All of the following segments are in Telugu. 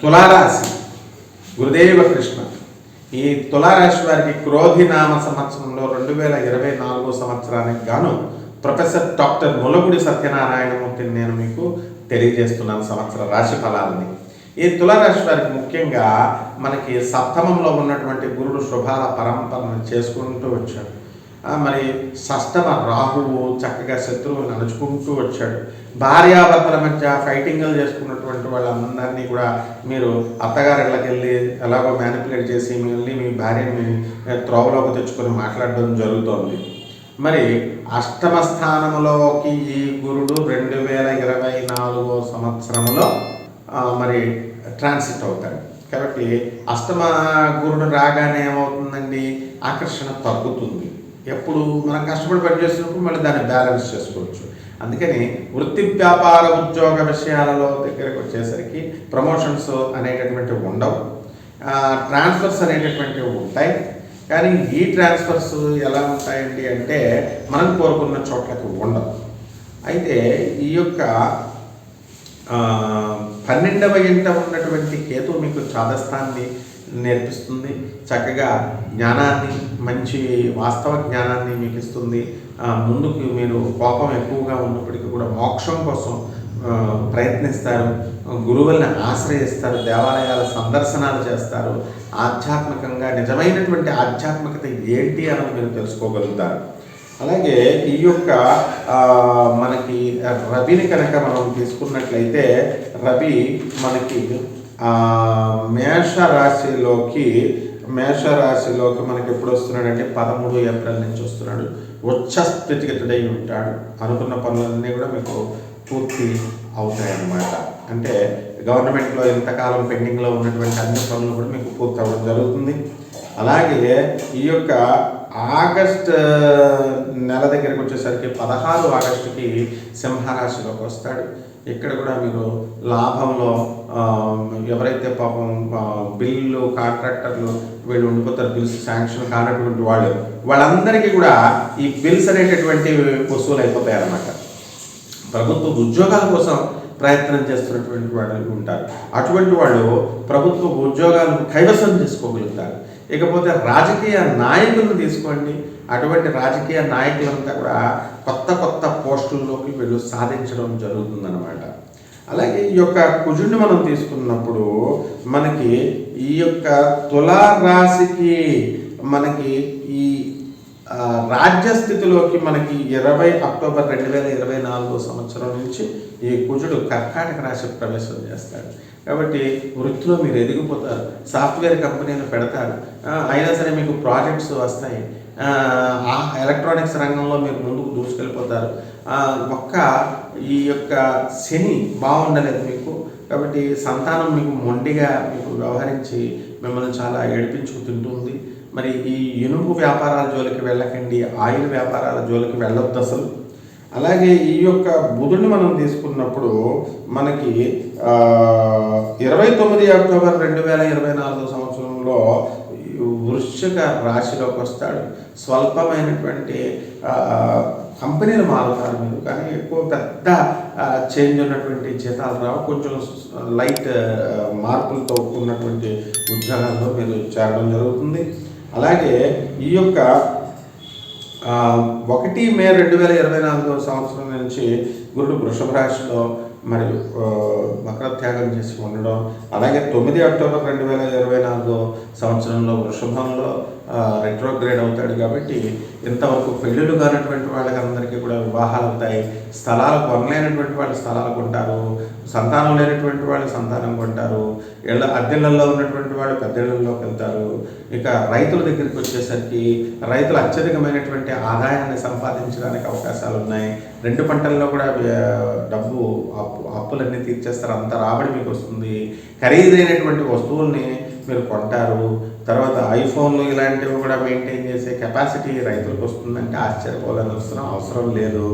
తులారాశి గురుదేవ కృష్ణ. ఈ తులారాశి వారికి క్రోధినామ సంవత్సరంలో 2024 సంవత్సరానికి గాను ప్రొఫెసర్ డాక్టర్ ములగుడి సత్యనారాయణమూర్తిని నేను మీకు తెలియజేస్తున్నాను సంవత్సర రాశి ఫలాలని. ఈ తులారాశి వారికి ముఖ్యంగా మనకి సప్తమంలో ఉన్నటువంటి గురుడు శుభాల పరంపరను చేసుకుంటూ వచ్చాడు. మరి షష్టమ రాహువు చక్కగా శత్రువుని అణుచుకుంటూ వచ్చాడు. భార్యాభర్తల మధ్య ఫైటింగ్లు చేసుకున్నటువంటి వాళ్ళందరినీ కూడా మీరు అత్తగారిళ్ళకి వెళ్ళి ఎలాగో మ్యానిపులేట్ చేసి మళ్ళీ మీ భార్యని త్రోవలోకి తెచ్చుకొని మాట్లాడడం జరుగుతోంది. మరి అష్టమ స్థానంలోకి ఈ గురుడు 2024 సంవత్సరంలో మరి ట్రాన్సిట్ అవుతాడు. కాబట్టి అష్టమ గురుడు రాగానే ఏమవుతుందండి, ఆకర్షణ తగ్గుతుంది. ఎప్పుడు మనం కష్టపడి పనిచేస్తున్నప్పుడు మళ్ళీ దాన్ని బ్యాలెన్స్ చేసుకోవచ్చు. అందుకని వృత్తి వ్యాపార ఉద్యోగ విషయాలలో దగ్గరకు వచ్చేసరికి ప్రమోషన్స్ అనేటటువంటివి ఉండవు, ట్రాన్స్ఫర్స్ అనేటటువంటివి ఉంటాయి. కానీ ఈ ట్రాన్స్ఫర్స్ ఎలా ఉంటాయండి అంటే మనం కోరుకున్న చోట్లకి ఉండవు. అయితే ఈ యొక్క 12వ ఇంట ఉన్నటువంటి కేతు మీకు చాదస్తాన్ని నేర్పిస్తుంది. చక్కగా జ్ఞానాన్ని, మంచి వాస్తవ జ్ఞానాన్ని మీకు ఇస్తుంది. ముందుకు మీరు కోపం ఎక్కువగా ఉన్నప్పటికీ కూడా మోక్షం కోసం ప్రయత్నిస్తారు, గురువుల్ని ఆశ్రయిస్తారు, దేవాలయాల సందర్శనాలు చేస్తారు. ఆధ్యాత్మికంగా నిజమైనటువంటి ఆధ్యాత్మికత ఏంటి అన్నది మీరు తెలుసుకోగలుగుతారు. అలాగే ఈ యొక్క మనకి రవిని కనుక మనం తీసుకున్నట్లయితే రవి మనకి మేషరాశిలోకి మనకి ఎప్పుడు వస్తున్నాడంటే 13 ఏప్రిల్ నుంచి వస్తున్నాడు. ఉచ్చ స్థితిగతుడై ఉంటాడు. అనుకున్న పనులన్నీ కూడా మీకు పూర్తి అవుతాయన్నమాట. అంటే గవర్నమెంట్లో ఇంతకాలం పెండింగ్లో ఉన్నటువంటి అన్ని పనులు కూడా మీకు పూర్తి అవ్వడం జరుగుతుంది. అలాగే ఈ యొక్క ఆగస్ట్ నెల దగ్గరికి వచ్చేసరికి 16 ఆగస్టుకి సింహరాశిలోకి వస్తాడు. ఇక్కడ కూడా మీరు లాభంలో ఎవరైతే పాపం బిల్లు కాంట్రాక్టర్లు వీళ్ళు ఉండిపోతారు, బిల్స్ శాంక్షన్ కానటువంటి వాళ్ళందరికీ కూడా ఈ బిల్స్ అనేటటువంటి వసూలు అయిపోతాయి అన్నమాట. ప్రభుత్వ ఉద్యోగాల కోసం ప్రయత్నం చేస్తున్నటువంటి వాళ్ళు ఉంటారు. అటువంటి వాళ్ళు ప్రభుత్వ ఉద్యోగాలను కైవసం చేసుకోగలుగుతారు. ఇకపోతే రాజకీయ నాయకులను తీసుకోండి. అటువంటి రాజకీయ నాయకులంతా కూడా కొత్త పోస్టుల్లోకి వీళ్ళు సాధించడం జరుగుతుందన్నమాట. అలాగే ఈ యొక్క కుజుడిని మనం తీసుకున్నప్పుడు మనకి ఈ యొక్క తులారాశికి మనకి ఈ రాజ్యస్థితిలోకి మనకి 20 అక్టోబర్ 2024 సంవత్సరం నుంచి ఈ కుజుడు కర్కాటక రాశి ప్రవేశం చేస్తాడు. కాబట్టి వృత్తిలో మీరు ఎదిగిపోతారు, సాఫ్ట్వేర్ కంపెనీలు పెడతారు, అయినా సరే మీకు ప్రాజెక్ట్స్ వస్తాయి, ఎలక్ట్రానిక్స్ రంగంలో మీరు ముందుకు దూసుకెళ్ళిపోతారు. ఈ యొక్క శని బాగుండలేదు మీకు. కాబట్టి సంతానం మీకు మొండిగా మీకు వ్యవహరించి మిమ్మల్ని చాలా ఏడిపించుకు తింటుంది. మరి ఈ ఇనుము వ్యాపారాల జోలికి వెళ్ళకండి, ఆయిల్ వ్యాపారాల జోలికి వెళ్ళొద్దు అసలు. అలాగే ఈ యొక్క బుధుడిని మనం తీసుకున్నప్పుడు మనకి 29 అక్టోబర్ 2024 సంవత్సరంలో వృశ్చిక రాశిలోకి వస్తాడు. స్వల్పమైనటువంటి కంపెనీలు మారుతారు మీరు, కానీ ఎక్కువ పెద్ద చేంజ్ ఉన్నటువంటి జీతాలు రావు. కొంచెం లైట్ మార్పులతో ఉన్నటువంటి ఉద్యోగాల్లో మీరు చేరడం జరుగుతుంది. అలాగే ఈ యొక్క 1 మే 2024 సంవత్సరం నుంచి గురుడు వృషభ రాశిలో మరియు మకరత్యాగం చేసి ఉండడం. అలాగే 9 అక్టోబర్ 2024 సంవత్సరంలో వృషభంలో రెట్రోగ్రేడ్ అవుతాడు. కాబట్టి ఇంతవరకు పెళ్ళిళ్ళు కానటువంటి వాళ్ళకి అందరికీ కూడా వివాహాలు అవుతాయి. స్థలాలు కొనలేనటువంటి వాళ్ళు స్థలాలు కొంటారు, సంతానం లేనటువంటి వాళ్ళు సంతానం కొంటారు, అద్దెళ్లలో ఉన్నటువంటి వాళ్ళు పెద్దళ్లలోకి వెళ్తారు. ఇక రైతుల దగ్గరికి వచ్చేసరికి రైతులు అత్యధికమైనటువంటి ఆదాయాన్ని సంపాదించడానికి అవకాశాలు ఉన్నాయి. 2 పంటల్లో కూడా డబ్బు అప్పులన్నీ తీర్చేస్తారు, అంత రాబడి మీకు వస్తుంది. ఖరీదైనటువంటి వస్తువుల్ని మీరు కొంటారు. తర్వాత ఐఫోన్లు ఇలాంటివి కూడా మెయింటైన్ చేసే కెపాసిటీ రైతులకు వస్తుందంటే ఆశ్చర్యపోవాలని అవసరం లేదు.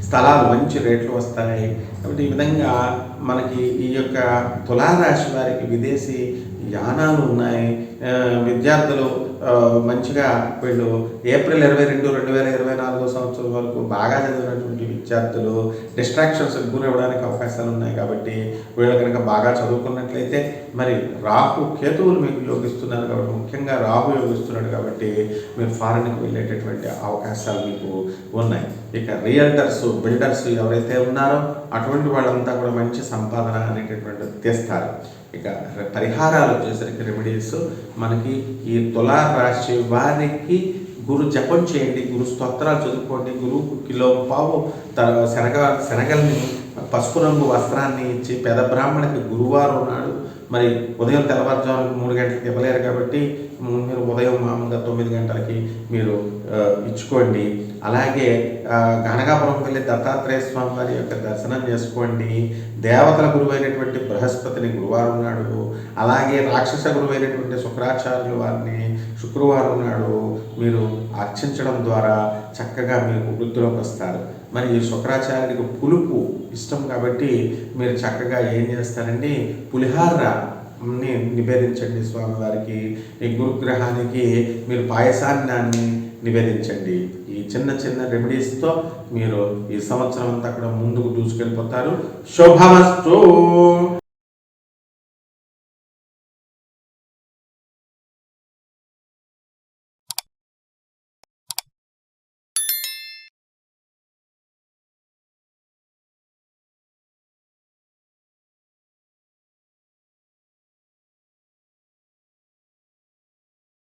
స్థలాలు మంచి రేట్లు వస్తాయి. కాబట్టి ఈ విధంగా మనకి ఈ యొక్క తులారాశి వారికి విదేశీ యానాలు ఉన్నాయి. విద్యార్థులు మంచిగా వీళ్ళు ఏప్రిల్ 22, 2024 సంవత్సరం వరకు బాగా చదివినటువంటి విద్యార్థులు డిస్ట్రాక్షన్స్ గురవడానికి అవకాశాలు ఉన్నాయి. కాబట్టి వీళ్ళు కనుక బాగా చదువుకున్నట్లయితే మరి రాహు కేతువులు మీకు యోగిస్తున్నారు కాబట్టి, ముఖ్యంగా రాహు యోగిస్తున్నాడు కాబట్టి మీరు ఫారెన్కి వెళ్ళేటటువంటి అవకాశాలు మీకు ఉన్నాయి. ఇక రియల్టర్స్, బిల్డర్స్ ఎవరైతే ఉన్నారో అటువంటి వాళ్ళంతా కూడా మంచి సంపాదన అనేటటువంటిది తెస్తారు. ఇక పరిహారాలు వచ్చేసరికి రెమెడీస్ మనకి ఈ తులారాశి వారికి గురు జపం చేయండి, గురు స్తోత్రాలు చదువుకోండి, గురువుకు కిలో పావు శనగల్ని పసుపు రంగు వస్త్రాన్ని ఇచ్చి, పేద బ్రాహ్మణికి గురువారం నాడు మరి ఉదయం తెల్లవారుజామున 3 గంటలకు ఇవ్వలేరు కాబట్టి మీరు ఉదయం మామూలుగా 9 గంటలకి మీరు ఇచ్చుకోండి. అలాగే గణగాపురం వెళ్ళి దత్తాత్రేయ స్వామి వారి యొక్క దర్శనం చేసుకోండి. దేవతల గురువైనటువంటి బృహస్పతిని గురువారం నాడు, అలాగే రాక్షస గురువైనటువంటి శుక్రాచార్యుల వారిని శుక్రవారం నాడు మీరు అర్చించడం ద్వారా చక్కగా మీకు వృద్ధిలోకి వస్తారు. మరి ఈ శుక్రాచార్యుడికి పులుపు ఇష్టం కాబట్టి మీరు చక్కగా ఏం చేస్తారండి, పులిహారాన్ని నివేదించండి స్వామివారికి. ఈ గురుగ్రహానికి మీరు పాయసాన్ని నివేదించండి. ఈ చిన్న చిన్న రెమెడీస్తో మీరు ఈ సంవత్సరం అంతా కూడా ముందుకు దూసుకెళ్ళిపోతారు. శుభమస్తు.